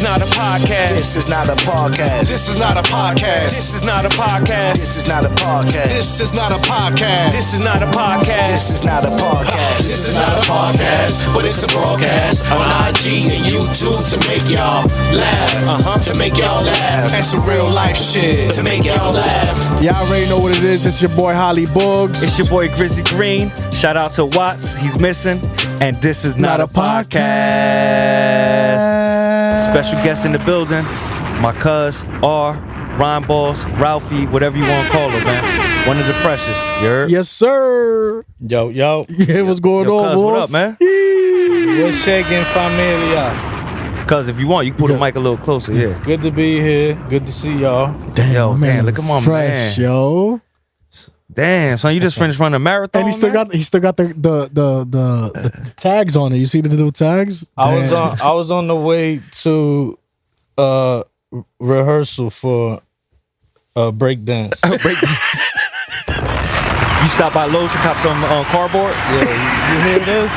not a podcast. This is not a podcast. This is not a podcast. This is not a podcast. This is not a podcast. This is not a podcast. This is not a podcast. This is not a podcast. This is not a podcast, but it's a broadcast on IG and YouTube to make y'all laugh. To make y'all laugh. And some real life shit to make y'all laugh. Y'all already know what it is. It's your boy Holly Boogs. It's your boy Grizzly Green. Shout out to Watts. He's missing. And this is not a podcast. Special guest in the building. My cuz R, RhymeBoss, Ralphie, whatever you want to call him, man. One of the freshest. You heard? Yes, sir. Yo. Yeah, what's going on, cuz, boss? what up, man? What's shaking, familia? Cuz, if you want, you can put the mic a little closer here. Good to be here. Good to see y'all. Damn, look at my fresh, man. yo. Damn, son, you just finished running a marathon, And he still got the tags on it. You see the little tags? I was on the way to rehearsal for break dance. You stopped by Lowe's to cop some cardboard? Yeah, you hear this?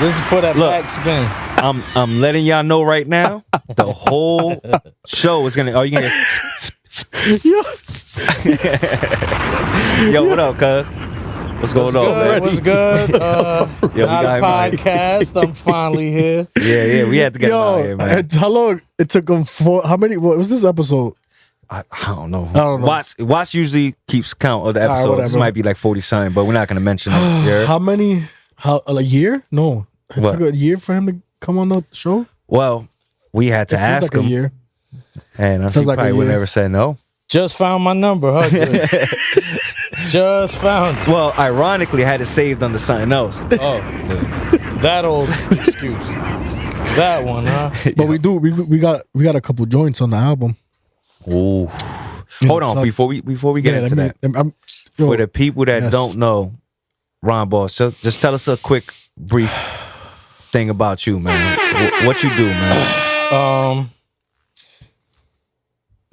This is for that back spin. I'm letting y'all know right now, the whole show is gonna. Oh, you gonna Yo, what up, cuz? What's going on, man? What's good? Yo, not a podcast. I'm finally here. Yeah, we had to get him out here, man. How long it took him for? How many? What was this episode? I don't know. Watts usually keeps count of the episodes. Whatever. This might be like 40 something, but we're not gonna mention it. Yeah. How many? A year? No, it took a year for him to come on the show. Well, we had to ask him. A year. And I'm sure he probably would never say no. Just found my number, huh? Just found it. Well, ironically, I had it saved under something else. Oh, that old excuse. That one, huh? But we got a couple joints on the album. Ooh. Hold on, before we get into that. For the people that don't know, RhymeBoss, just tell us a quick, brief thing about you, man. What you do, man.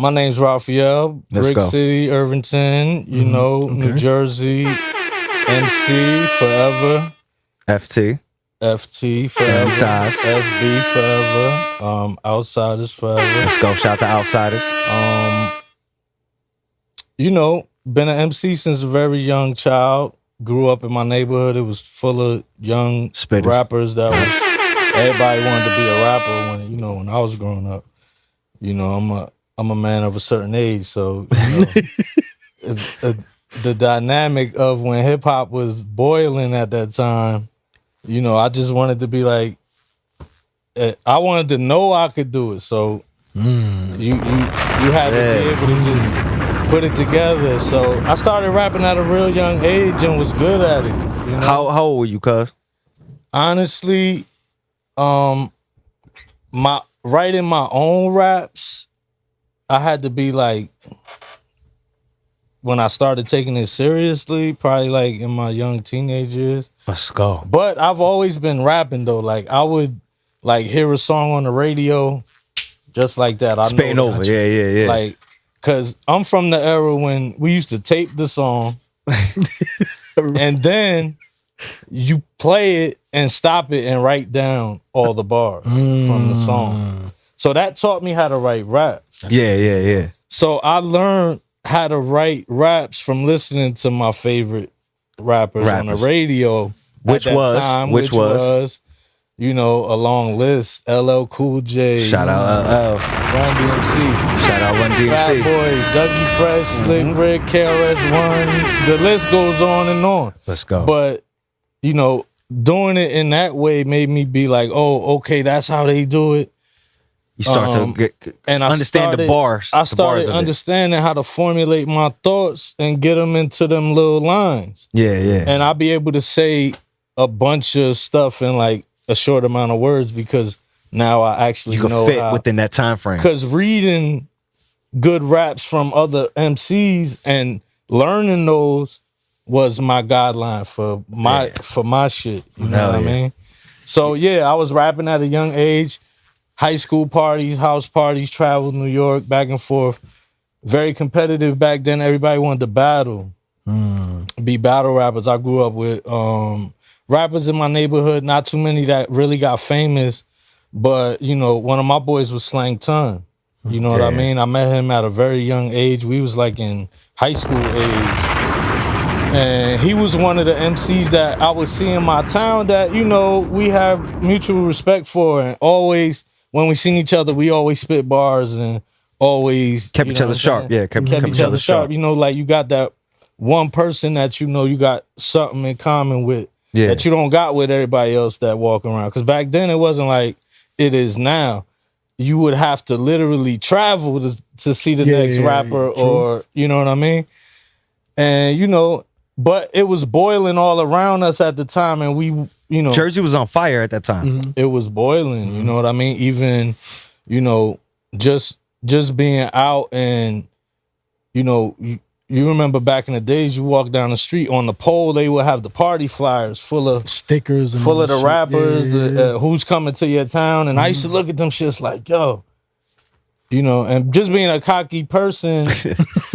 My name's Raphael, Brick City, Irvington, you know, New Jersey, MC forever. FT forever. FB forever. Outsiders forever. Let's go. Shout out to Outsiders. You know, been an MC since a very young child. Grew up in my neighborhood. It was full of young rappers that was everybody wanted to be a rapper when I was growing up. You know, I'm a man of a certain age, so you know, the dynamic of when hip hop was boiling at that time, you know, I just wanted to be like, I wanted to know I could do it. So you had to be able to just put it together. So I started rapping at a real young age and was good at it. You know? How old were you, cuz? Honestly, writing my own raps, I had to be like, when I started taking it seriously, probably like in my young teenage years. Let's go. But I've always been rapping though. Like I would like hear a song on the radio, just like that. Spitting over, yeah. Like, cause I'm from the era when we used to tape the song, and then you play it and stop it and write down all the bars from the song. So that taught me how to write raps. Yeah. So I learned how to write raps from listening to my favorite rappers. On the radio. Which was, you know, a long list. LL Cool J. Shout out LL. Run DMC. Shout out Run DMC. Fat Boys, Dougie Fresh, Slick Rick, KRS-One. The list goes on and on. Let's go. But, you know, doing it in that way made me be like, oh, okay, that's how they do it. You start to understand the bars. I started understanding how to formulate my thoughts and get them into them little lines. Yeah. And I'll be able to say a bunch of stuff in like a short amount of words because now I actually you can know fit within that time frame. Because reading good raps from other MCs and learning those was my guideline for my shit. You know what I mean? So I was rapping at a young age. High school parties, house parties, traveled New York, back and forth. Very competitive back then. Everybody wanted to battle, be battle rappers. I grew up with rappers in my neighborhood, not too many that really got famous, But you know, one of my boys was Slang Ton. You know what I mean? I met him at a very young age. We was like in high school age. And he was one of the MCs that I would see in my town that, you know, we have mutual respect for. And always, when we seen each other, we always spit bars and always kept each other sharp. Yeah, kept each other sharp. You know, like you got that one person that you know you got something in common with that you don't got with everybody else that walk around. Because back then it wasn't like it is now. You would have to literally travel to see the next rapper or, you know what I mean? And, you know, but it was boiling all around us at the time. And we, you know. Jersey was on fire at that time. It was boiling, you know what I mean? Even, you know, just being out and, you know, you remember back in the days, you walk down the street on the pole, they would have the party flyers full of stickers, and full of the rappers, who's coming to your town. And I used to look at them shits like, yo, you know, and just being a cocky person,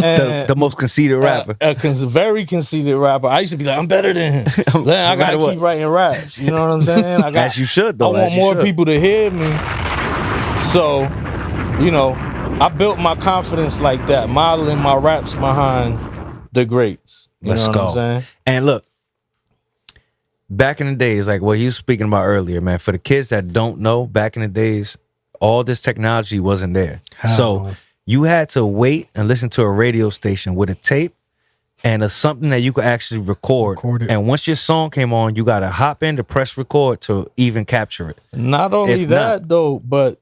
and the most conceited rapper, a very conceited rapper. I used to be like, I'm better than him. I gotta keep writing raps. You know what I'm saying? As you should, though. I want more people to hear me. So, you know, I built my confidence like that, modeling my raps behind the greats. Let's go. What I'm saying? And look, back in the days, like what he was speaking about earlier, man, for the kids that don't know, back in the days, all this technology wasn't there. So you had to wait and listen to a radio station with a tape and something that you could actually record it. And once your song came on, you got to hop in to press record to even capture it. Not only that, though, but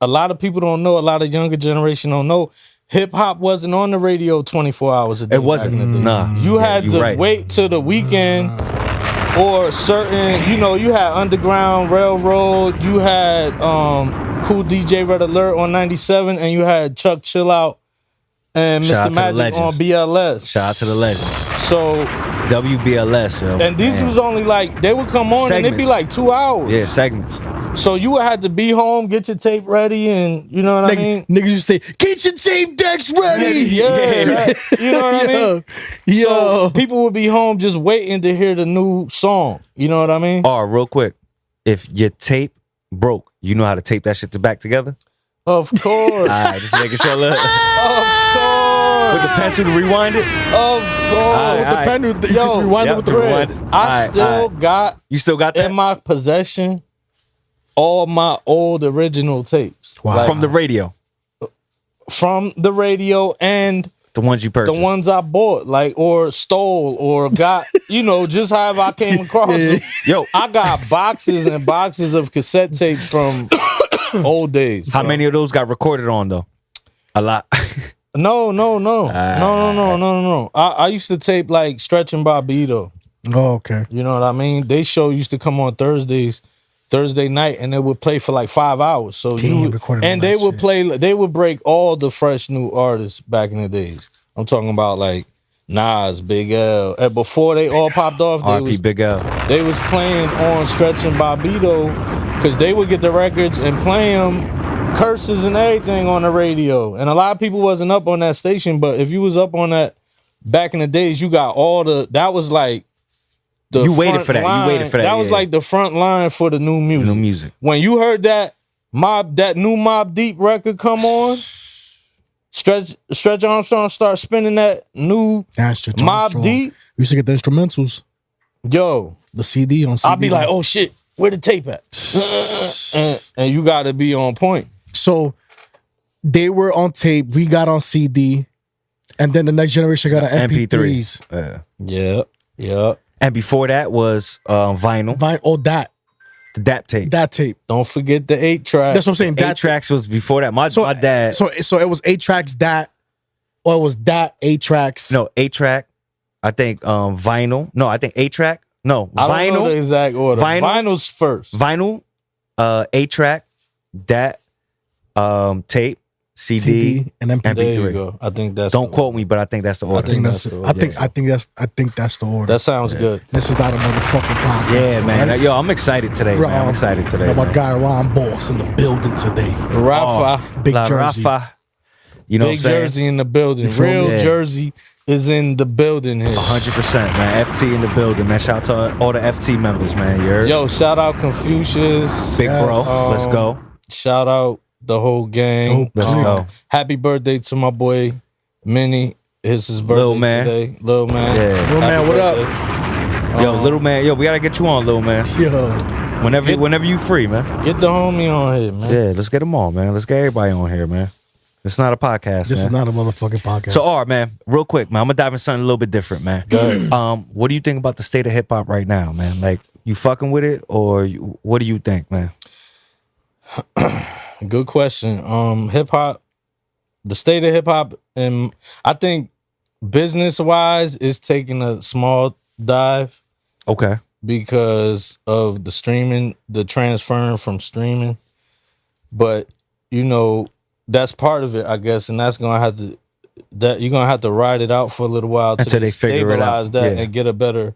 a lot of people don't know, a lot of younger generation don't know, hip hop wasn't on the radio 24 hours a day. It wasn't. Nah. You had to wait till the weekend or certain, you know, you had Underground Railroad, you had Cool DJ Red Alert on 97, and you had Chuck Chill Out and Mr. Magic on BLS. Shout out to the legends. So WBLS, yo. And these was only like, they would come on segments. And it'd be like 2 hours. Yeah, segments. So you would have to be home, get your tape ready, and you know what I mean? Niggas used to say, get your tape decks ready. Yeah. You know what I mean? So people would be home just waiting to hear the new song. You know what I mean? Oh, real quick. If your tape broke, you know how to tape that shit back together? Of course. All right, just making sure. Look. Of course. With the pencil to rewind it? Of course. With the pen, you just rewind it with the threads. I still got. You still got that? In my possession, all my old original tapes. Wow. Like, from the radio? From the radio and the ones you purchased. The ones I bought, like, or stole, or got, you know, just however I came across them. Yo. I got boxes and boxes of cassette tapes from old days. How many of those got recorded on, though? A lot. No. I used to tape, like, Stretch and Bobbito. Oh, okay. You know what I mean? They show used to come on Thursday night, and it would play for like 5 hours. So they would play. They would break all the fresh new artists back in the days. I'm talking about like Nas, Big L. And before they all popped off, Big L. They was playing on Stretch and Bobbito because they would get the records and play them, curses and everything on the radio. And a lot of people wasn't up on that station, but if you was up on that back in the days, you got all the. That was like. You waited for that. Line, you waited for that. That was like the front line for the new music. New music. When you heard that new Mobb Deep record come on, Stretch Armstrong start spinning that new Mobb Deep. We used to get the instrumentals. Yo, the CD on CD. I'll be like, oh shit, where the tape at? and you got to be on point. So they were on tape. We got on CD, and then the next generation got an MP3s. Yeah. And before that was vinyl. The DAP tape. That tape. Don't forget the 8-track. That's what I'm saying. 8 tracks was before that. My dad. So it was 8 tracks or it was 8 tracks. No, 8-track. I think vinyl. No, I think 8-track. No, vinyl. I don't know the exact order. Vinyl's first. Vinyl, 8-track, tape. CD and MP3. There you go. I think that's. Don't quote me, but I think that's the order. I think that's the order. That sounds good. This is not a motherfucking podcast. Yeah, man. Right? Yo, I'm excited today. Man. I'm excited today. Got my guy RhymeBoss in the building today. Rafa, Big Jersey. Rafa. You know, Big Jersey in the building. Real Jersey. is in the building here. 100%, man. FT in the building, man. Shout out to all the FT members, man. You heard? Yo, shout out Confucius. Big bro. Let's go. Shout out the whole gang. Let's go. Happy birthday to my boy Minnie. It's his birthday Lil man. today. Lil man. Yeah. Lil man, what up? Yo, little man. Yo, we gotta get you on, little man. Yo. Whenever you free, man. Get the homie on here, man. Yeah, let's get them on, man. Let's get everybody on here, man. It's not a podcast, This man. is not a motherfucking podcast. So, all right, man. Real quick, man. I'm gonna dive in something a little bit different, man. What do you think about the state of hip hop right now, man? Like, you fucking with it, or what do you think, man? Good question. Hip hop, the state of hip hop, and I think business wise is taking a small dive Okay. because of the streaming, the transferring from streaming. But you know, that's part of it, I guess, and that's gonna have to you're gonna have to ride it out for a little while Until they figure it out. stabilize that Yeah. and get a better,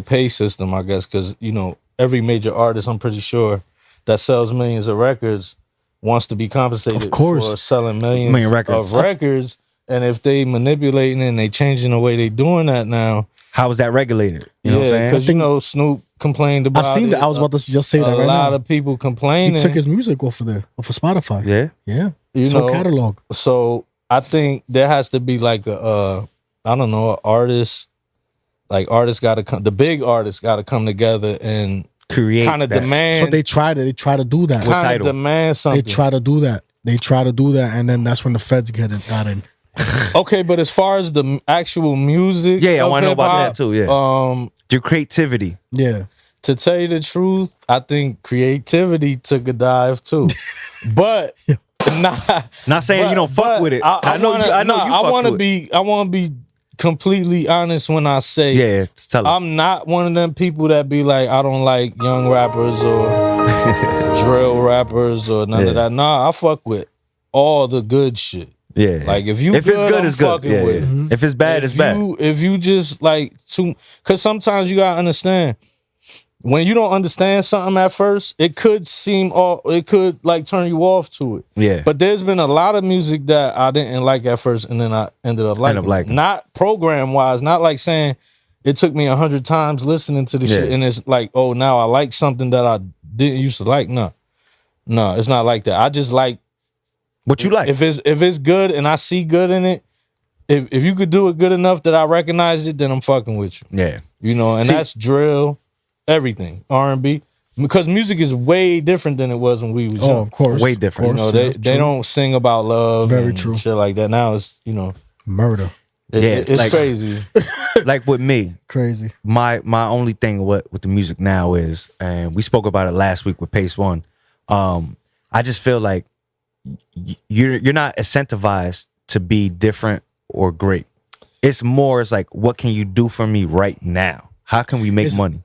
pay system, I guess, because every major artist, I'm pretty sure, that sells millions of records wants to be compensated Of course. for selling millions Million records. of records. And if they manipulating and they changing the way they doing that now, How is that regulated? You know what I'm saying? because Snoop complained about I seen it. that. I was about to just say that a right lot now. of people He complaining. took his music off of Spotify. Yeah. Yeah. You It's on know, catalog. So I think there has to be like an artist, like artists got to come, the big artists got to come together and Create kind of that. demand. So they try to do that. What kind title? of demand something. They try to do that. And then that's when the feds got in. Okay, but as far as the actual music, Yeah, I of want to know about hip-hop, that too. Yeah. Your creativity. Yeah. To tell you the truth, I think creativity took a dive too. But Not saying you don't fuck with it. I know you fuck want to with it. I want to be completely honest when I say Yeah, tell us. I'm not one of them people that be like, I don't like young rappers or drill rappers or none of that. Nah, I fuck with all the good shit. Yeah. Like if it's good, I'm it's good. fucking Yeah, with yeah. it. Mm-hmm. If it's bad, it's bad. If you just like because sometimes you gotta understand when you don't understand something at first, it could like turn you off to it. Yeah. But there's been a lot of music that I didn't like at first, and then I ended up liking. Not program wise, not like saying it took me 100 times listening to the shit, and it's like, oh, now I like something that I didn't used to like. No, it's not like that. I just like what you like. If it's good and I see good in it, if you could do it good enough that I recognize it, then I'm fucking with you. Yeah. And that's drill, everything, R&B. Because music is way different than it was when we was young. Oh, of course. Way different. They don't sing about love. Very and true. Shit like that. Now it's Murder. it's like- crazy. Like with me, Crazy. my only thing with the music now is, and we spoke about it last week with Pace One. I just feel like you're not incentivized to be different or great. It's like, what can you do for me right now? How can we make money?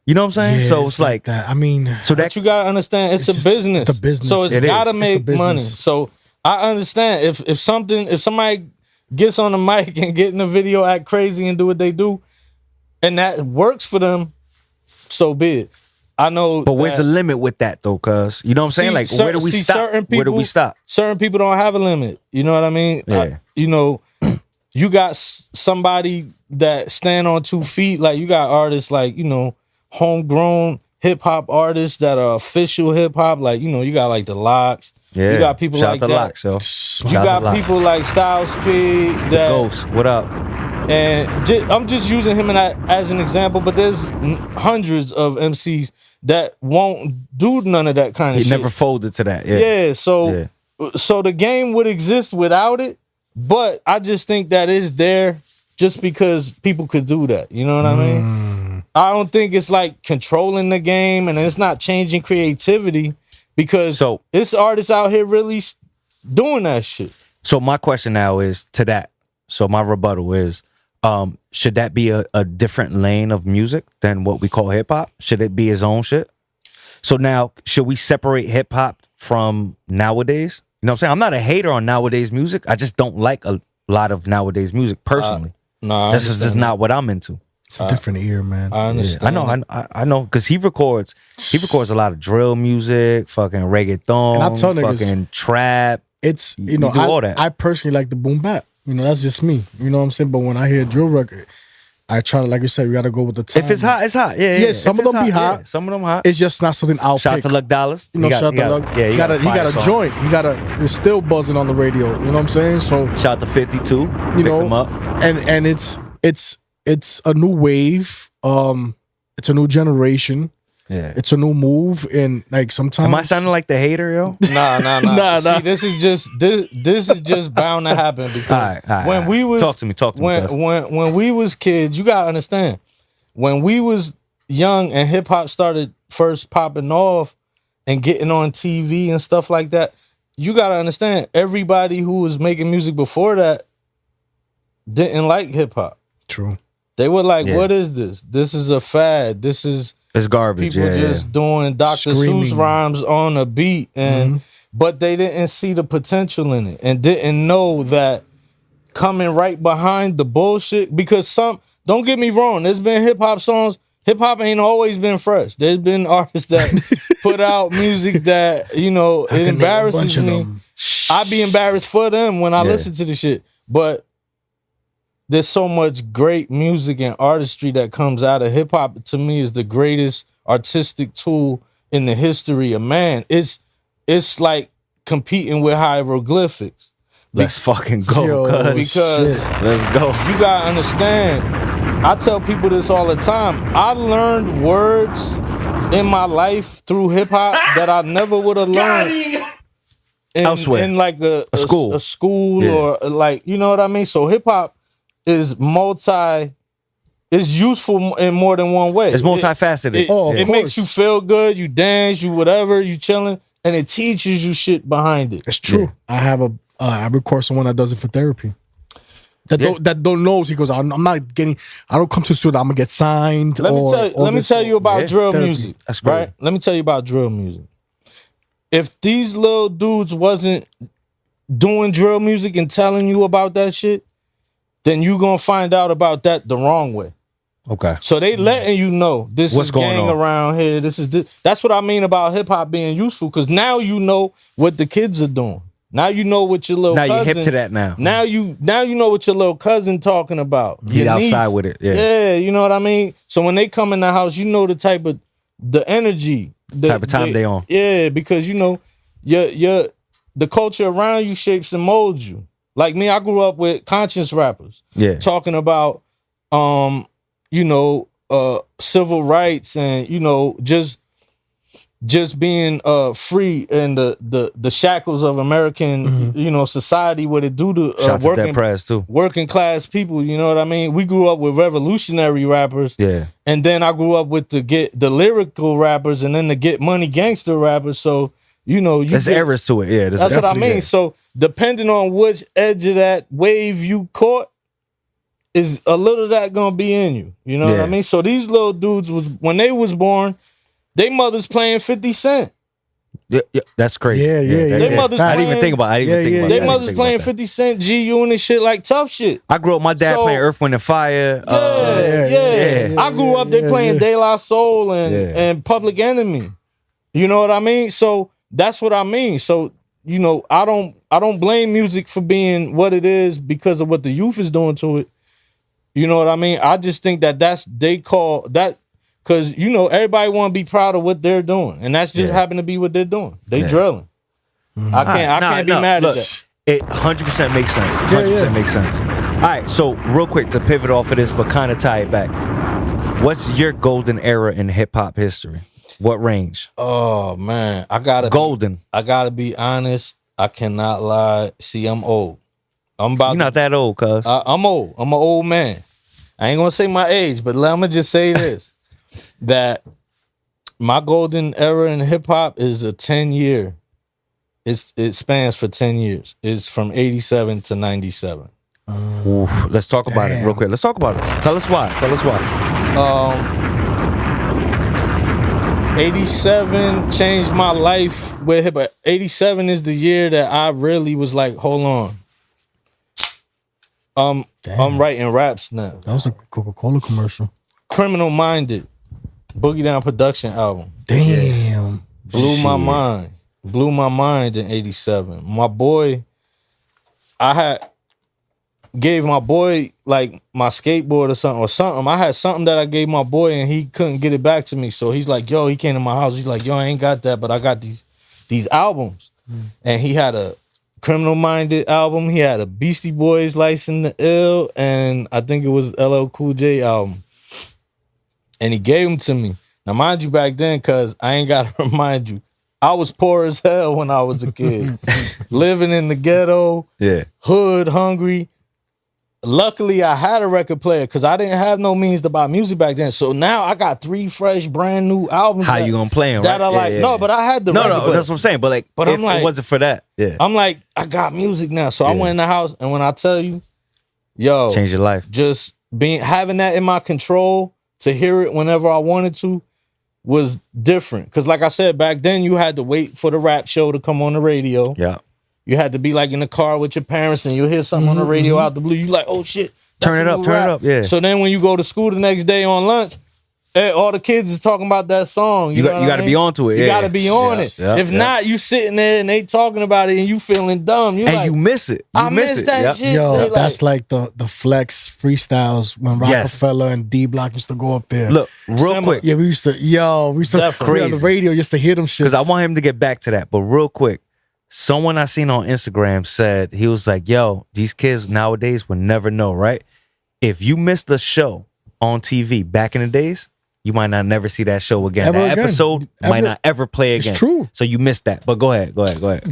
You know what I'm saying? Yeah, So it's like that. I mean, so But that you gotta understand, it's a business. it's a business. So it's It gotta is. It's the make business. money. So I understand if somebody gets on the mic and get in the video, act crazy and do what they do, and that works for them, so be it. I know. but where's the limit with that though? Cause you know what I'm saying? Like where do we stop? Where do we stop? Certain people don't have a limit. You know what I mean? Yeah. You got somebody that stand on 2 feet. Like you got artists like, homegrown hip hop artists that are official hip hop. Like, you got like the Locks. Yeah. You got people Shout like out to that. Locks, yo. You Shout out to got Locks. people like Styles P. That, Ghost, what up? And I'm just using him as an example, but there's hundreds of MCs that won't do none of that kind of He shit. never folded to that. Yeah. Yeah, so the game would exist without it, but I just think that it's there just because people could do that. You know what I mean? I don't think it's like controlling the game, and it's not changing creativity because it's artists out here really doing that shit. So my question now is to that. So my rebuttal is, should that be a different lane of music than what we call hip hop? Should it be its own shit? So now, should we separate hip hop from nowadays? You know what I'm saying? I'm not a hater on nowadays music. I just don't like a lot of nowadays music personally. No, this is just not what I'm into. it's a different ear, man. I understand. I know, because he records a lot of drill music, fucking reggaeton, And I tell niggas- fucking trap. It's You do all that. I personally like the boom bap You know, that's just me. You know what I'm saying? But when I hear a drill record, I try to, like you said, you got to go with the time. If it's hot, it's hot. Yeah. Some of them be hot. Yeah, some of them hot. It's just not something I'll Shout pick. to Luck Dollars. You know, shout to Luck. Yeah, he got a joint. It's still buzzing on the radio. You know what I'm saying? So shout to 52. You know, them up. And it's a new wave. It's a new generation. Yeah. It's a new move. And like sometimes, am I sounding like the hater, yo? Nah. See, this is just bound to happen because when we was talk to me. When we was kids, you gotta understand. When we was young and hip hop started first popping off and getting on TV and stuff like that, you gotta understand. Everybody who was making music before that didn't like hip hop. True. They were like, "What is this? This is a fad. This is." It's garbage. People just doing Dr. Seuss rhymes on a beat, and but they didn't see the potential in it and didn't know that coming right behind the bullshit. Because don't get me wrong, there's been hip hop songs. Hip hop ain't always been fresh. There's been artists that put out music that it embarrasses me. I'd be embarrassed for them when I listen to the shit, but. There's so much great music and artistry that comes out of hip hop. To me, is the greatest artistic tool in the history of man. It's like competing with hieroglyphics. Let's fucking go, because let's go. You gotta understand. I tell people this all the time. I learned words in my life through hip hop that I never would have learned elsewhere in like a school, or like, you know what I mean. So hip hop is useful in more than one way. It's multifaceted. It makes you feel good, you dance, you whatever, you chilling, and it teaches you shit behind it. It's true. Yeah. I record someone that does it for therapy. That don't know. He goes, I don't come to the studio, I'm gonna get signed. Let me tell you about drill music. That's great. Right? Let me tell you about drill music. If these little dudes wasn't doing drill music and telling you about that shit, then you gonna find out about that the wrong way. Okay. So they letting you know this What's is going gang on around here. This is this. That's what I mean about hip hop being useful, because now you know what the kids are doing. Now you know what your little cousin. Now you're hip to that now. Now you know what your little cousin talking about. Get outside with it. Yeah, you know what I mean? So when they come in the house, you know the energy. The type of time they on. Yeah, because you know the culture around you shapes and molds you. Like me, I grew up with conscious rappers. Yeah. Talking about civil rights and just being free and the shackles of American society, what it do to working class people. You know what I mean? We grew up with revolutionary rappers. Yeah. And then I grew up with the lyrical rappers, and then the get money gangster rappers. So there's errors to it. Yeah, that's what I mean. There. So depending on which edge of that wave you caught, is a little of that gonna be in you. You know what I mean? So these little dudes when they was born, they mothers playing 50 Cent. Yeah, that's crazy. Yeah. They mothers I didn't even think about it. They mothers playing 50 Cent, G-Unit and shit, like tough shit. I grew up, my dad playing Earth, Wind and Fire. I grew up they playing De La Soul and Public Enemy. You know what I mean? So that's what I mean. So I don't blame music for being what it is because of what the youth is doing to it. You know what I mean? I just think they call that, because everybody want to be proud of what they're doing, and that's just happen to be what they're doing. They drilling. I can't be mad at that. It 100% makes sense. 100% makes sense. All right, so real quick to pivot off of this, but kind of tie it back. What's your golden era in hip hop history? What range? Oh man, I gotta be honest. I cannot lie. See, I'm old. You're not that old, cuz. I'm old. I'm an old man. I ain't gonna say my age, but I'm gonna just say this: that my golden era in hip hop is a 10-year. It spans for 10 years. It's from 87 to 97. Let's talk about it real quick. Let's talk about it. Tell us why. 87 changed my life with hip hop. 87 is the year that I really was like, hold on. I'm writing raps now. That was a Coca-Cola commercial. Criminal Minded, Boogie Down production album. Damn. Blew my mind. Blew my mind in 87. My boy, I gave my boy like my skateboard or something. I had something that I gave my boy and he couldn't get it back to me. So he's like, yo, he came to my house. He's like, yo, I ain't got that, but I got these albums. And he had a Criminal Minded album. He had a Beastie Boys License to Ill, and I think it was LL Cool J album. And he gave them to me. Now, mind you, back then, cause I ain't gotta remind you, I was poor as hell when I was a kid. Living in the ghetto, hood, hungry. Luckily, I had a record player because I didn't have no means to buy music back then. So now I got 3 fresh, brand new albums. How you gonna play them? That right? no, but I had the record player. That's what I'm saying. But like, if I'm like, it wasn't for that, I'm like, I got music now. So I went in the house, and when I tell you, yo, change your life. Just having that in my control to hear it whenever I wanted to was different. Because like I said, back then you had to wait for the rap show to come on the radio. Yeah. You had to be like in the car with your parents and you'll hear something on the radio out the blue. You like, oh shit. Turn it up. Yeah. So then when you go to school the next day on lunch, all the kids is talking about that song. You got to be onto it. You got to be on it. Yeah, if not, you sitting there and they talking about it and you feeling dumb. You you miss it. I miss that shit. Yo, that's like the flex freestyles when Rockefeller and D Block used to go up there. Look, real quick. Yeah, we used to be on the radio just to hear them shit. Because I want him to get back to that. But real quick, someone I seen on Instagram said, he was like, yo, these kids nowadays would never know, right? If you missed a show on TV back in the days, you might not never see that show again. That episode might not ever play again. It's true. So you missed that. But go ahead.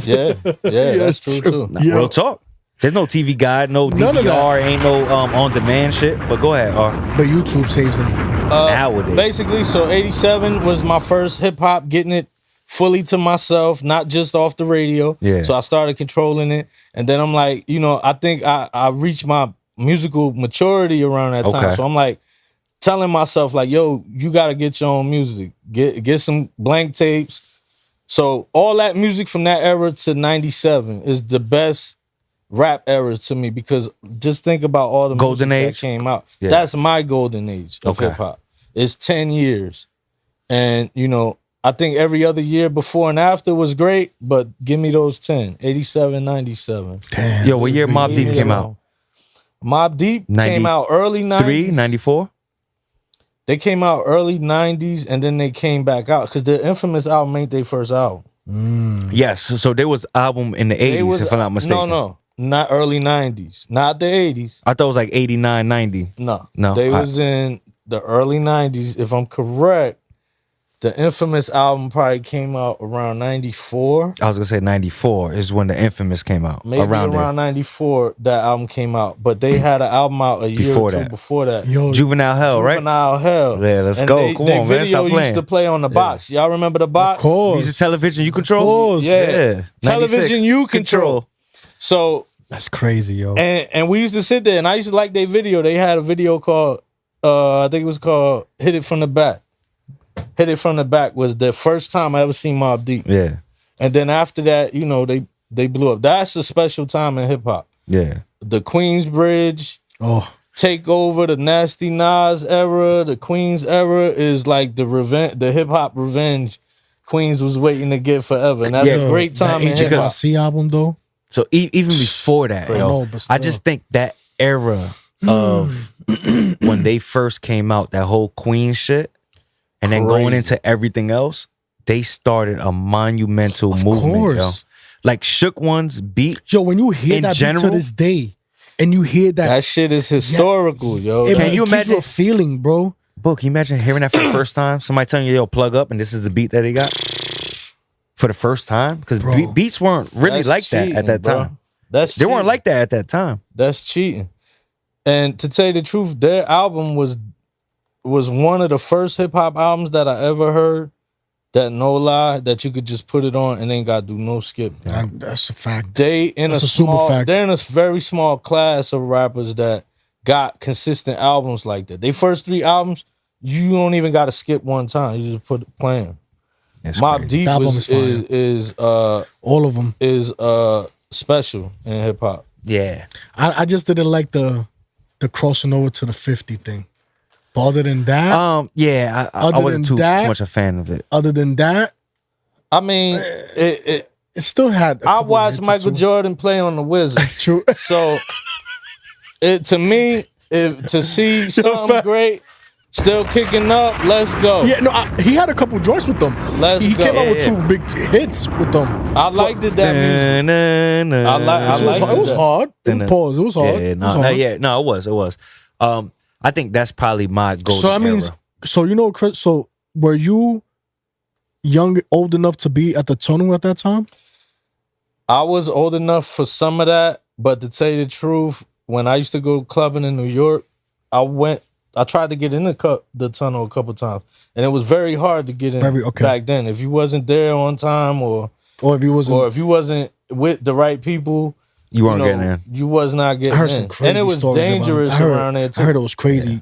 Yeah, that's true too. Real talk. There's no TV guide, no DVR, ain't no on-demand shit. But go ahead, R. But YouTube saves them. Nowadays. Basically, so 87 was my first hip-hop, getting it fully to myself, not just off the radio. Yeah. So I started controlling it. And then I'm like, I think I reached my musical maturity around that time. So I'm like, telling myself like, yo, you gotta get your own music. Get some blank tapes. So all that music from that era to 97 is the best rap eras to me because just think about all the golden music age that came out. Yeah. That's my golden age of hip hop. It's 10 years. And I think every other year before and after was great, but give me those 10. 87, 97. Damn. Yo, what year Mobb Deep came out? Mobb Deep came out early 90s. 94? They came out early 90s and then they came back out because the Infamous album ain't their first album. Yes, so there was album in the 80s, if I'm not mistaken. No, not early 90s. Not the 80s. I thought it was like 89, 90. No. They was in the early 90s. If I'm correct, the Infamous album probably came out around 94. I was going to say 94 is when the Infamous came out. Maybe around 94, that album came out. But they had an album out a year or two before that. Yo, Juvenile Hell, right? Juvenile Hell. Yeah, let's go. Come on, man. Video Stop playing. used to play on the box. Y'all remember the box? Of course. Music Television You Control? Yeah. Television You Control. So that's crazy, yo. And we used to sit there, and I used to like their video. They had a video called, I think it was called Hit It From the Back. Hit It From the Back was the first time I ever seen Mobb Deep. Yeah. And then after that, they blew up. That's a special time in hip hop. Yeah. The Queensbridge, Takeover, the Nasty Nas era, the Queens era is like the hip hop revenge Queens was waiting to get forever. And that's a great time in hip hop. C album though. So even before that, I just think that era of when they first came out, that whole Queen shit, and then going into everything else, they started a monumental movement, yo. Like Shook One's beat. Yo, when you hear that beat to this day, and you hear that shit is historical, yo. Can you imagine a feeling, bro? Can you imagine hearing that for the first time? Somebody telling you, yo, plug up, and this is the beat that they got for the first time? Because beats weren't really like that at that time. They weren't like that at that time. That's cheating. And to tell you the truth, their album was one of the first hip hop albums that I ever heard. That no lie, that you could just put it on and ain't got to do no skip. That's a fact. They're in a very small class of rappers that got consistent albums like that. They first 3 albums, you don't even got to skip one time. You just play them. Mobb Deep is all of them is special in hip hop. Yeah, I just didn't like the crossing over to the 50 thing. But other than that, I wasn't too much a fan of it. Other than that, I mean, it still had. I watched Michael Jordan play on the Wizards. True. So To me, to see something great still kicking up, let's go. Yeah, no, he had a couple joints with them. He go. came out with 2 big hits with them. I liked it, that music. I liked it was hard. Pause. It was hard. It was. I think that's probably my golden So that means, era. so you know, Chris. So were you old enough to be at the tunnel at that time? I was old enough for some of that, but to tell you the truth, when I used to go clubbing in New York, I tried to get in the tunnel a couple times, and it was very hard to get in back then. If you wasn't there on time, or if you wasn't with the right people, you weren't getting in. You was not getting in. I heard some crazy and it was dangerous around there too. I heard it was crazy.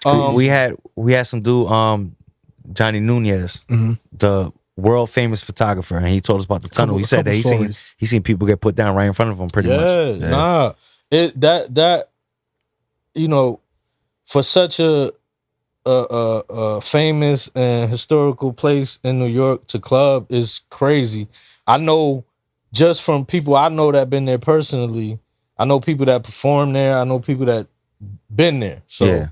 We had some dude, Johnny Nunez, the world famous photographer, and he told us about the tunnel. He said that he seen people get put down right in front of him, pretty much. Nah, that you know, for such a famous and historical place in New York to club is crazy. I know just from people I know that been there personally. I know people that perform there. I know people that been there. So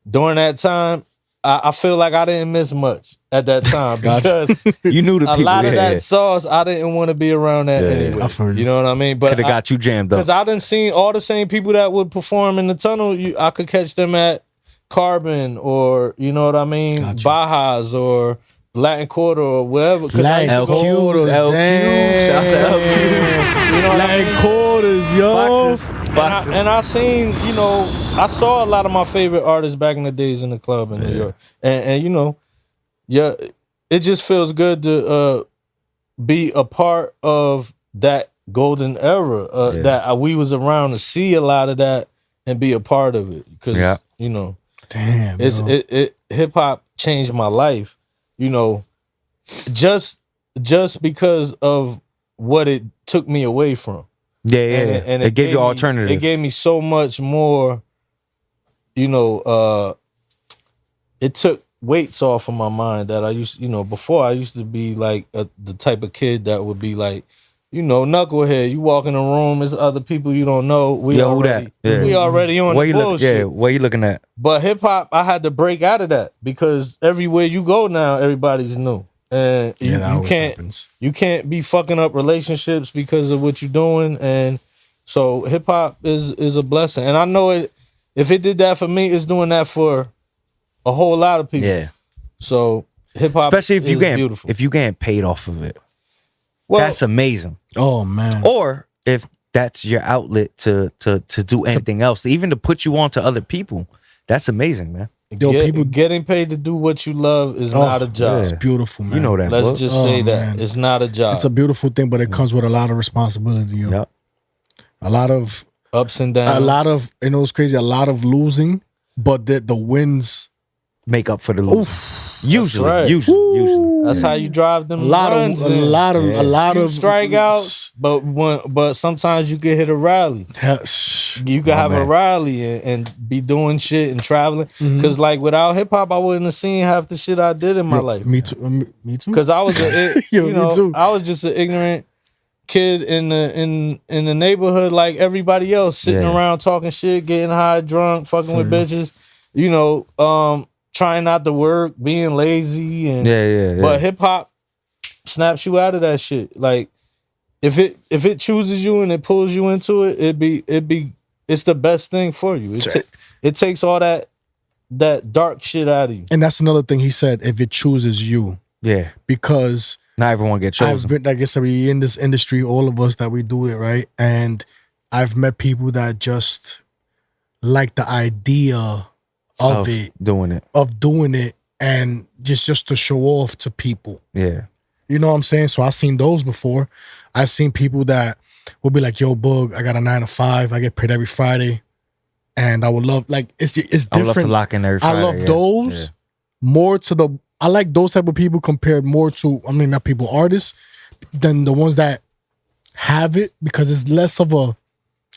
during that time, I feel like I didn't miss much at that time because you knew the people. A lot of that sauce, I didn't want to be around that anyway. You know what I mean? But could have got you jammed up. Because I done seen all the same people that would perform in the tunnel. I could catch them at Carbon, or you know what I mean, Bajas or Latin Quarter or wherever. LQs. Shout out to LQs. You know what Latin I mean? Quarters, yo. Foxes. And I seen, you know, I saw a lot of my favorite artists back in the days in the club in New York, and you know, it just feels good to be a part of that golden era that we was around to see a lot of that and be a part of it, because you know. Damn, it hip hop changed my life, you know, just because of what it took me away from. And it gave you alternative. It gave me so much more, you know. It took weights off of my mind that I used, you know, before I used to be like the type of kid that would be like, you know, knucklehead. You walk in a room, there's other people you don't know. We already on the bullshit. What you looking at? But hip hop, I had to break out of that because everywhere you go now, everybody's new, and you can't be fucking up relationships because of what you're doing. And so hip hop is a blessing, and I know it. If it did that for me, it's doing that for a whole lot of people. Yeah. So hip hop, especially if you getting paid off of it. Well, that's amazing. Oh man. Or if that's your outlet to do anything else, even to put you on to other people, that's amazing, man. People getting paid to do what you love is not a job. It's beautiful, man. You know that. Let's just say that it's not a job. It's a beautiful thing, but it comes with a lot of responsibility. Yo. Yep. A lot of ups and downs. A lot of, you know, it's crazy. A lot of losing, but the wins make up for the losing. Usually, right. usually. That's how you drive them. A lot of strikeouts, but sometimes you can hit a rally. You can have a rally and be doing shit and traveling. Because like without hip hop, I wouldn't have seen half the shit I did in my life. Me too. Me too. Because I was I was just an ignorant kid in the neighborhood, like everybody else, sitting around talking shit, getting high, drunk, fucking with bitches. You know, trying not to work, being lazy, and but hip hop snaps you out of that shit. Like if it chooses you and it pulls you into it, it's the best thing for you. It takes all that dark shit out of you. And that's another thing he said. If it chooses you, because not everyone gets chosen. I've been, like I said, we in this industry, all of us that we do it right, and I've met people that just like the idea of doing it and just to show off to people. Yeah. You know what I'm saying? So I've seen those before. I've seen people that will be like, yo, Boog, I got a 9 to 5. I get paid every Friday. And I would love, like, it's different. I would love to lock in every Friday. I love those more I like those type of people compared more to, I mean, not people, artists, than the ones that have it, because it's less of a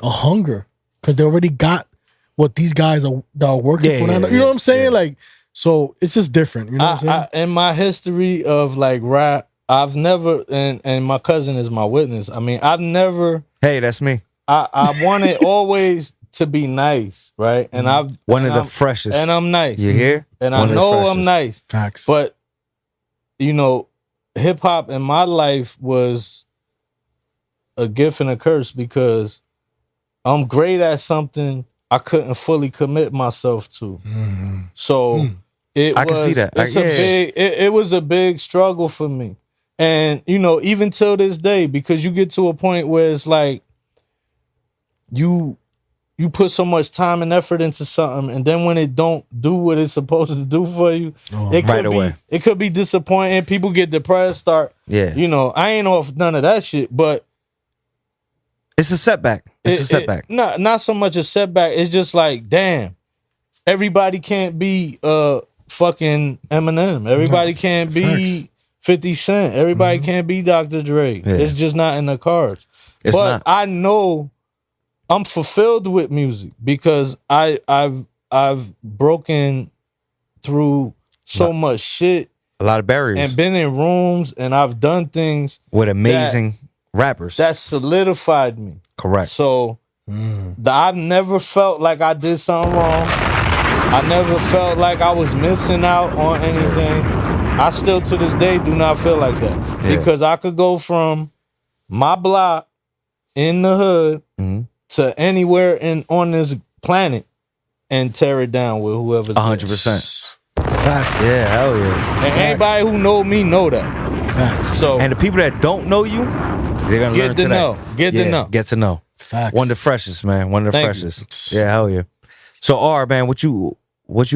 hunger. Because they already got what these guys are working for. You know what I'm saying? Yeah. Like, so it's just different. You know what I'm saying? In my history of like rap, I've never, and my cousin is my witness. I mean, I've never. Hey, that's me. I wanted always to be nice, right? And I'm one of the freshest. And I'm nice. You hear? And I know I'm nice. Facts. But you know, hip hop in my life was a gift and a curse because I'm great at something I couldn't fully commit myself to. So I can see that. It was a big struggle for me. And you know, even till this day, because you get to a point where it's like you put so much time and effort into something, and then when it don't do what it's supposed to do for you, it could be disappointing. People get depressed, you know, I ain't off none of that shit, but it's a setback. It's a setback. Not so much a setback. It's just like, damn, everybody can't be fucking Eminem. Everybody can't be 50 Cent. Everybody can't be Dr. Dre. Yeah. It's just not in the cards. But I know I'm fulfilled with music because I've broken through so much shit. A lot of barriers. And been in rooms and I've done things with amazing rappers that solidified me. Correct. So I've never felt like I did something wrong. I never felt like I was missing out on anything. I still to this day do not feel like that. Because I could go from my block in the hood to anywhere on this planet and tear it down with whoever's 100%. Facts. Yeah, hell yeah. And anybody who know me know that. Facts. So and the people that don't know you, they're gonna learn today. Get to know. Facts. One of the freshest, man. One of the freshest. Yeah, hell yeah. So R, man, what you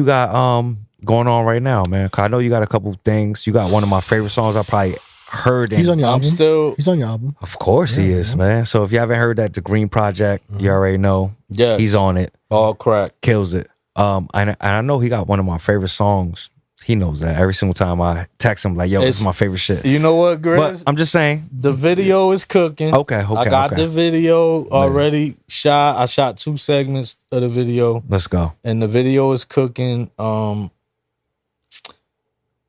got going on right now, man? 'Cause I know you got a couple things. You got one of my favorite songs I probably heard. He's on your album. He's on your album. Of course he is, man. So if you haven't heard that, The Green Project, you already know. Yeah, he's on it. All crack. Kills it. And I know he got one of my favorite songs. He knows that. Every single time I text him, like, yo, this is my favorite shit. You know what, Grizz? But I'm just saying. The video is cooking. Okay. I got the video already shot. I shot 2 segments of the video. Let's go. And the video is cooking.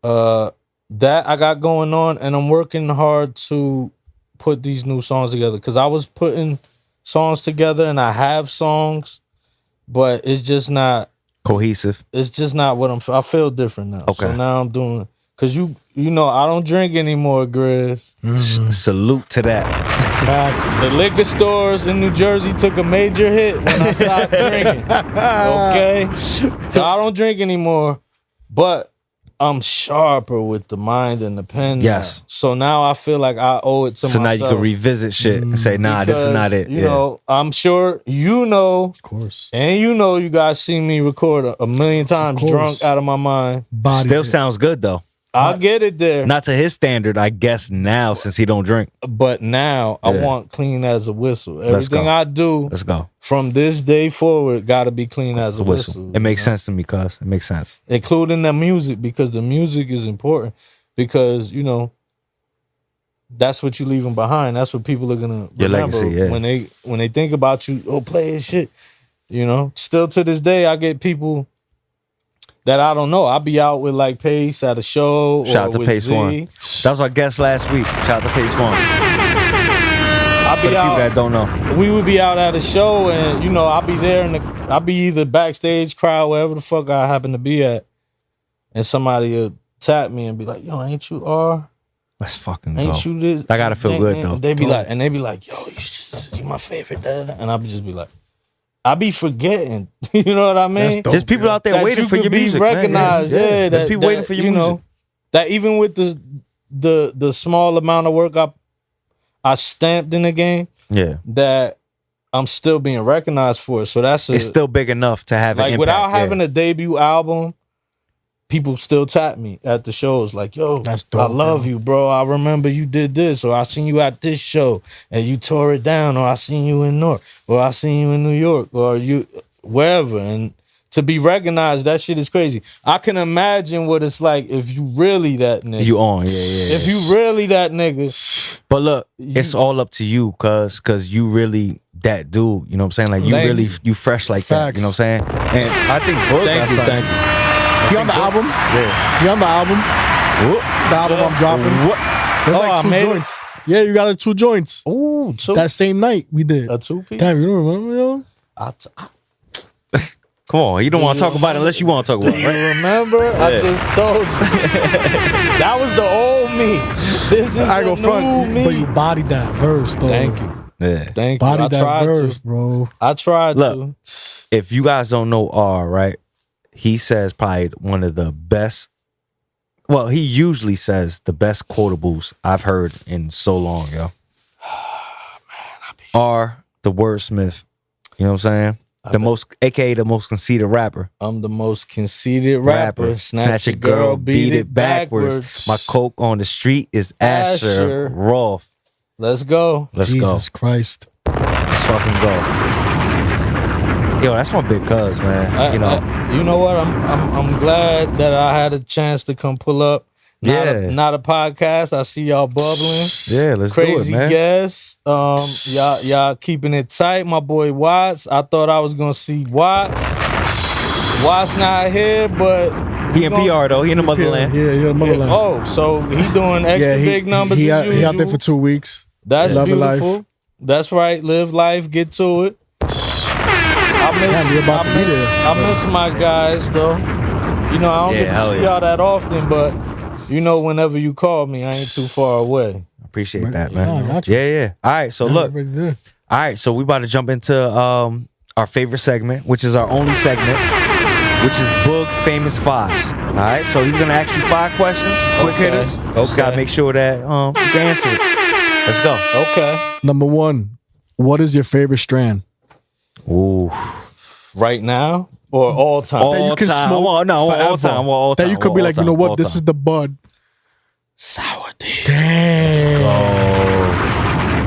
That I got going on, and I'm working hard to put these new songs together. Because I was putting songs together, and I have songs, but it's just not cohesive. It's just not what I feel different now. Okay. So now I'm doing, because you know I don't drink anymore, Grizz. Salute to that. Facts. The liquor stores in New Jersey took a major hit when I stopped drinking. Okay? So I don't drink anymore, but I'm sharper with the mind and the pen. Yes. Now. So now I feel like I owe it to myself. So now you can revisit shit and say, nah, this is not it. You know, I'm sure you know. Of course. And you know, you guys seen me record a million times drunk out of my mind. Still sounds good though. I'll get it there. Not to his standard, I guess now, since he don't drink. But now I want clean as a whistle. Everything I do from this day forward gotta be clean as a whistle. It makes sense to me, cuz. It makes sense. Including the music, because the music is important. Because, you know, that's what you're leaving behind. That's what people are gonna remember when they think about you. Oh, play his shit. You know, still to this day, I get people that I don't know. I'll be out with like Pace at a show. Shout out to Pace Z. One. That was our guest last week. Shout out to Pace One. I'll be out. People that don't know. We would be out at a show, and you know, I'll be there, and I'll be either backstage, crowd, wherever the fuck I happen to be at, and somebody will tap me and be like, "Yo, ain't you R? Let's fucking ain't go. you this?" I gotta feel good though. They be like, "Yo, you my favorite." Da, da, da. And I'll just be like, I be forgetting. You know what I mean? There's people out there waiting for your music. Recognized, man. There's people waiting for your music. Know, that even with the small amount of work I stamped in the game, that I'm still being recognized for it. So it's still big enough to have an impact. Without having a debut album, people still tap me at the shows like, yo, that's dope, I love you, bro. I remember you did this, or I seen you at this show and you tore it down, or I seen you in North, or I seen you in New York, or you wherever. And to be recognized, that shit is crazy. I can imagine what it's like if you really that nigga. You on, If you really that nigga. But look, it's all up to you, cause you really that dude. You know what I'm saying? Like you fresh like that. You know what I'm saying? And I think Thank you. You on the album? Yeah. You on the album? Whoop. The album I'm dropping. What? There's like 2 joints. Yeah, you got 2 joints. Ooh, 2. That same night we did. A 2-piece? Damn, you don't remember, yo? Come on, you don't want to talk about it unless you want to talk about it, You right? remember? I just told you. That was the old me. This is I the go new front, me. but you bodied that verse though. Thank you. Yeah. Thank you. I Bodied that tried verse, to. bro. I tried Look. to. If you guys don't know R, right? He says probably one of the best. Well, he usually says the best quotables I've heard in so long, yo. R, the wordsmith. You know what I'm saying? AKA the most conceited rapper. I'm the most conceited rapper. Snatch a girl, beat it backwards. My coke on the street is Asher Rolf. Let's go. Let's Jesus go. Christ. Let's fucking go. Yo, that's my big cuz, man. You know what? I'm glad that I had a chance to come pull up. Not a podcast. I see y'all bubbling. Yeah, let's Crazy do it, man. guests. Y'all keeping it tight. My boy Watts. I thought I was gonna see Watts. Watts not here, but He in PR though. He in the motherland. Yeah, you're in the motherland. Oh, so he doing extra big numbers he as out, usual. he out there for 2 weeks. That's Love and life. beautiful. That's right. Live life. Get to it. You're about to be there. I miss my guys though. You know, I don't get to see y'all that often, but you know, whenever you call me, I ain't too far away. Appreciate that, man. I got you. Yeah. All right, so look. All right, so we about to jump into our favorite segment, which is our only segment, which is Boog Famous Fives. All right, so he's gonna ask you 5 questions, quick hitters. Just gotta make sure that you can answer it. Let's go. Okay. Number 1, what is your favorite strand? Ooh. Right now or all time? That you can time. smoke All time. All time. That you could be like, you know what, this is the bud. Sour D's. Damn.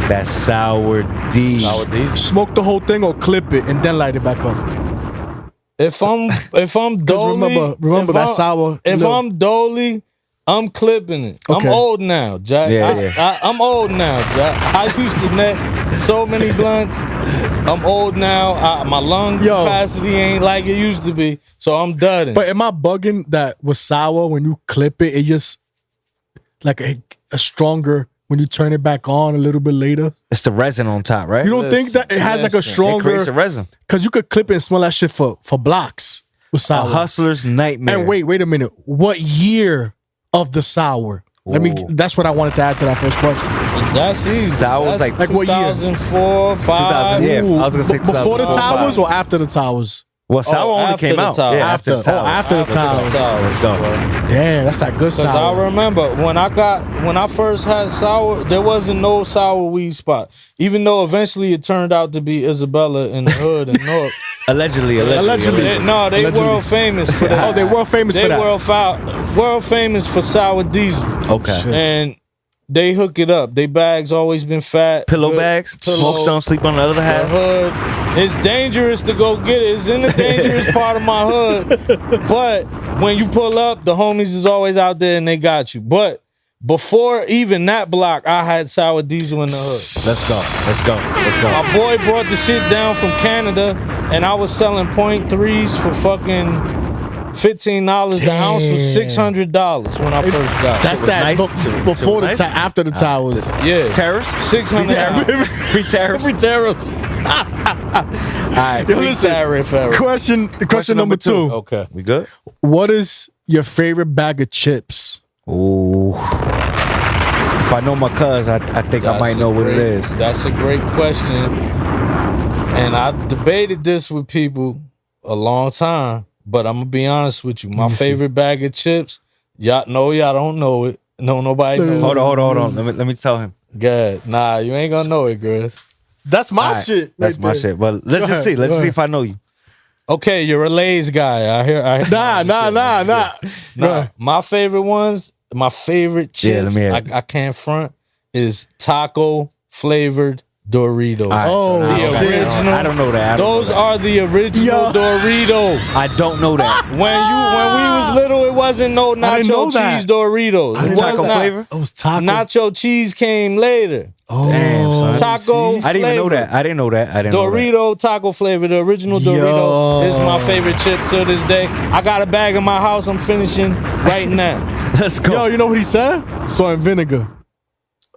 That sour D. Sour D's. Smoke the whole thing or clip it and then light it back up. If I'm dolly, remember that sour. If I'm dolly, I'm clipping it. Okay. I'm old now, Jack. I'm old now, Jack. I used to net so many blunts. I'm old now. My lung capacity ain't like it used to be, so I'm done. But am I bugging that with sour when you clip it? It just like a stronger when you turn it back on a little bit later. It's the resin on top, right? You don't think that it has like a stronger? It creates a resin. Because you could clip it and smell that shit for blocks with sour. A hustler's nightmare. And wait a minute. What year of the sour? That's what I wanted to add to that first question. That's easy. Sour's like what year? 2004, 5. 2000, yeah. I was gonna say Before the 2004, towers 5. or after the towers? Well, sour only after came the out. towers. Yeah, after the towers. after the towers. Let's go. Damn, that's that good Because I sour. remember when I first had sour, there wasn't no sour weed spot. Even though eventually it turned out to be Isabella in the hood in North. Allegedly. They world famous for that. Oh, they world famous for that. They world famous for sour diesel. Okay. Shit. And they hook it up. They bags always been fat. Pillow good bags. pillows, Smoke some, sleep on the other the half. hood. It's dangerous to go get it. It's in the dangerous part of my hood. But when you pull up, the homies is always out there and they got you. But before even that block, I had sour diesel in the hood. Let's go. My boy brought the shit down from Canada, and I was selling .3s for fucking $15. The ounce was $600 when I first got it. That's that before the after the towers. Yeah. Tariffs? $600. Free tariffs? Free tariffs. All right. Yo, listen, question number 2. Okay. We good? What is your favorite bag of chips? Ooh. If I know my cuz, I think I might know what it is. That's a great question. And I debated this with people a long time, but I'm going to be honest with you. My favorite bag of chips, y'all don't know it. No, nobody knows. Hold on. Let me tell him. Good. Nah, you ain't going to know it, Chris. That's my shit. That's my shit. But let's just see. Let's just see if I know you. Okay, you're a Lay's guy. I hear. Nah. My favorite ones, my favorite chips, let me hear it. I can't front, is taco flavored Doritos. Right, the original. I don't know that. Those are the original Doritos. I don't know that. When we was little, it wasn't no nacho cheese Doritos. It was taco not. flavor? It was taco. Nacho cheese came later. Damn, son. Taco I didn't even know that. I didn't know that. Dorito taco flavor, the original Dorito is my favorite chip to this day. I got a bag in my house. I'm finishing right now. Let's go. Yo, you know what he said? Soy and vinegar.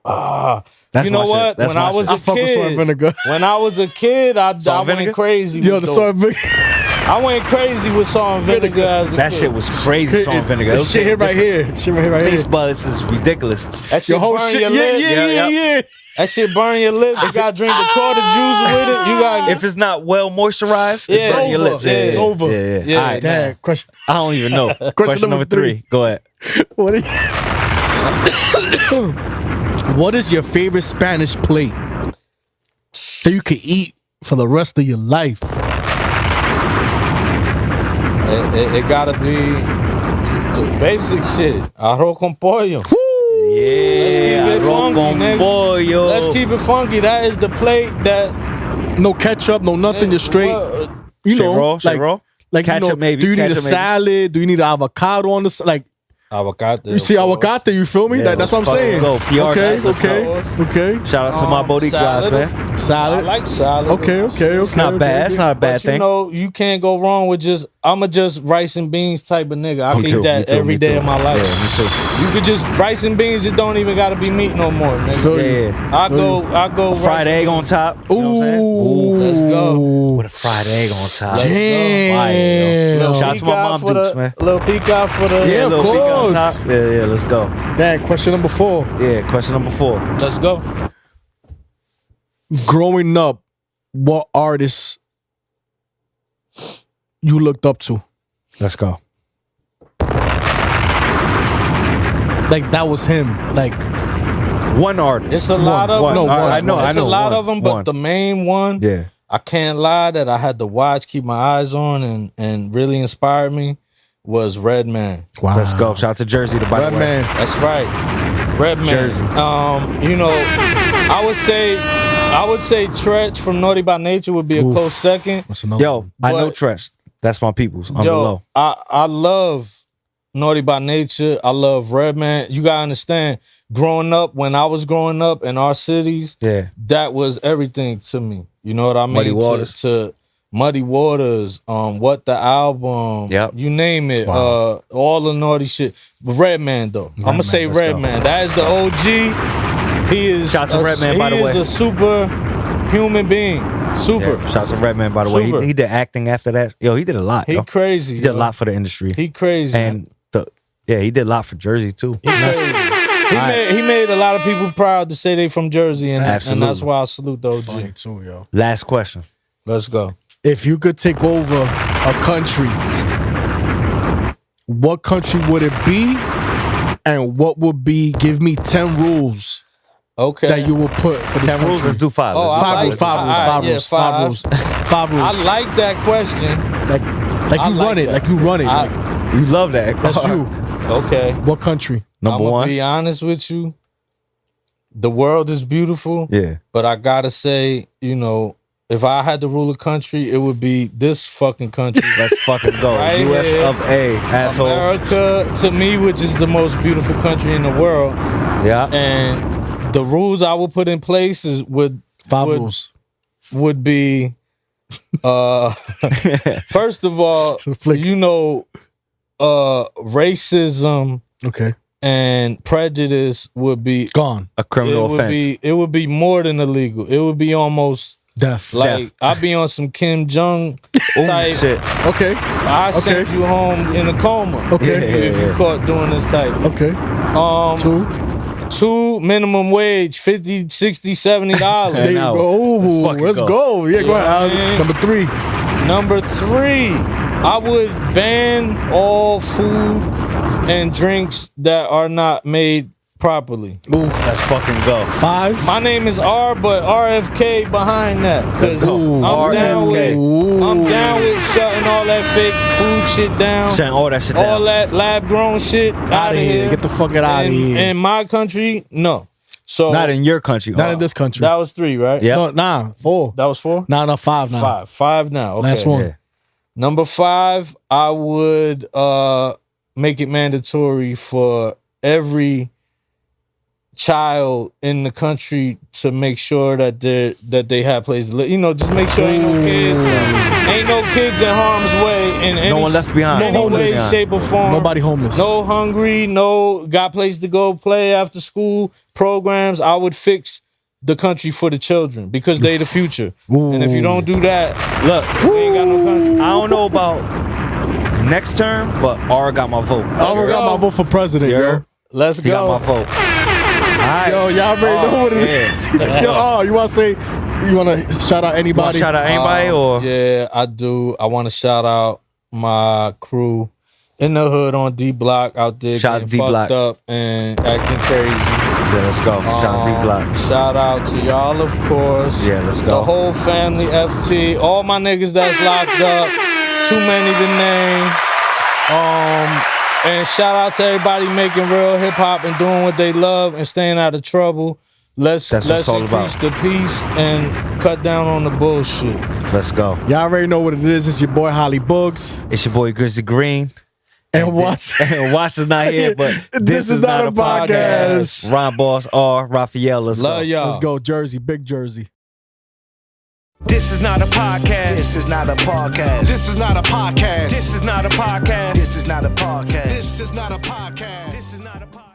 That's you know my what? shit. That's when I my was shit. a kid, when I was a kid, I went crazy. Yo, with the those. soy and vinegar. I I went crazy with salt and vinegar as a That kid. shit was crazy. Salt and vinegar. This shit here right here. Shit right here, right here. Taste buds is ridiculous. That shit Your whole burn shit. your Yeah, lips. yeah. That shit burn your lips. You gotta drink the quarter juice with it. You got If it's not well momoisturized, Yeah. it's on your Over. lips. Yeah. It's over. Yeah. Yeah. All right, Dad, question. I don't even know. Question number 3. Go ahead. What is, what is your favorite Spanish plate that you can eat for the rest of your life? it gotta be the basic shit. Arroz con pollo. Yeah. it funky, nigga. Pollo. Let's keep it funky. That is the plate that No ketchup, no nothing. You're straight. You Straight know, raw, straight raw? like Ketchup, you know, maybe. do you need a Ketchup, maybe. salad? Do you need an avocado on the like? avocado. You see avocado? You feel me? Yeah, That's what I'm let's saying. fucking go. PR Okay, shit, let's okay. Shout out to my Boricuas, salad. man. I Salad. like salad. Okay. It's not bad. It's not a bad But thing. you know, you can't go wrong with just. I'm a just rice and beans type of nigga. I Me can too, eat that me too, every me day too. of my life. Yeah, me too. You could just rice and beans. It don't even gotta be meat no more, nigga. Feel you. Yeah. I go Fried rice egg and on top. You know what I'm saying? Ooh, Let's go. With a fried egg on top. Let's go. Damn. Shout out to my mom dukes, man. Little peek out for the. Yeah, of Little peek on course. top. Yeah, let's go. Dad, question number 4. Yeah, question number 4. Let's go. Growing up, what artists you looked up to? Let's go. Like that was him. Like One artist. It's a lot of one. them. No, I know. It's a lot one, of them, but one. the main one. Yeah. I can't lie that I had to watch, keep my eyes on, and really inspired me was Redman. wow. Let's go. Shout out to Jersey, by the way. Redman. That's right, Redman. Jersey. You know, I would say Tretch from Naughty by Nature would be a Oof. close second. What's another? Yo, I know But- Tresh. That's my people's on the Yo, low. I love Naughty by Nature. I love Redman. You gotta understand, growing up, when I was growing up in our cities, Yeah. that was everything to me. You know what I mean? Muddy Waters. To Muddy Waters, What the Album, Yep. you name it, Wow. all the naughty shit. But Redman though, I'm gonna say let's go. Redman. That is the OG. He is. Shout out to Redman, by the way. He is a super human being. Super. Yeah. Shout out to Redman, by the way. Super. He did acting after that. Yo, he did a lot. He yo. crazy. He did a yo. lot for the industry. He crazy. And he did a lot for Jersey too. He made a lot of people proud to say they from Jersey, and Absolutely. that's why I salute the OG. Funny too, yo. Last question. Let's go. If you could take over a country, what country would it be? And what would be? Give me 10 rules Okay. that you will put for this 10 country. rules. Let's do 5. Oh, Let's do I like- Five yeah, rules. 5 rules. 5 rules. I like that question. Like I you like run it. that. Like you run it. I- Like, You love that. that's you. Okay. What country? Number I'm 1. be honest with you. The world is beautiful. Yeah. But I gotta say, you know, if I had to rule a country, it would be this fucking country. Let's fucking go. Right US here. of A, asshole. America, to me, which is the most beautiful country in the world. Yeah. And the rules I would put in place is would 5 rules. be first of all, So flick. you know, racism Okay. and prejudice would be Gone. A criminal offense. it would be more than illegal. It would be almost Death. like I'd be on some Kim Jong Ooh, type. shit. Okay. I send you home in a coma. Okay. If you caught doing this type. Okay. 2. Minimum wage, $50, $60, $70. There you now, go. let's Ooh, fucking let's go. go. Yeah, go Yeah, ahead. man. Number 3. Number 3, I would ban all food and drinks that are not made properly. Ooh. Let's fucking go. 5. My name is R, but RFK behind that. 'Cause Let's go. I'm down RFK. with I'm down with shutting all that fake food shit down. Shutting all that shit All down. that lab grown shit out of here. Get the fuck out of here. In my country, no. So Not in your country. Not in this country. that was 3, right? Yeah. No, nah. 4. That was 4? Nah, 5 now. 5 now. Okay. Last one. Yeah. Number 5, I would make it mandatory for every child in the country to make sure that they have place to live. You know, just make sure ain't no kids in harm's way in any, one left behind. any No one way, left behind. shape, or form. Nobody homeless. No hungry, no got place to go play after school programs. I would fix the country for the children because they the future. Ooh. And if you don't do that, Look, we ain't got no country. I don't know about next term, but R got my vote. I got my vote for president, yo. Let's He got go. my vote. All right. Yo, y'all already know what it is. Yo, you want to say, you want to shout out anybody? Shout out anybody or? Yeah, I do. I want to shout out my crew in the hood on D Block out there Shout out getting D-Block. fucked up and acting crazy. Yeah, let's go. Shout out D Block. Shout out to y'all, of course. Yeah, let's The go. whole family, FT, all my niggas that's locked up. Too many to name. And shout out to everybody making real hip hop and doing what they love and staying out of trouble. Let's That's what it's all increase about. the peace and cut down on the bullshit. Let's go. Y'all already know what it is. It's your boy Holly Boogs. It's your boy Grizzly Green. And Watts. And Watts is not here, but this is not a podcast. RhymeBoss R. Raphael, let's Love go. y'all. Let's go, Jersey, big Jersey. This is not a podcast. This is not a podcast. This is not a podcast. This is not a podcast. This is not a podcast. This is not a podcast. This is not a podcast.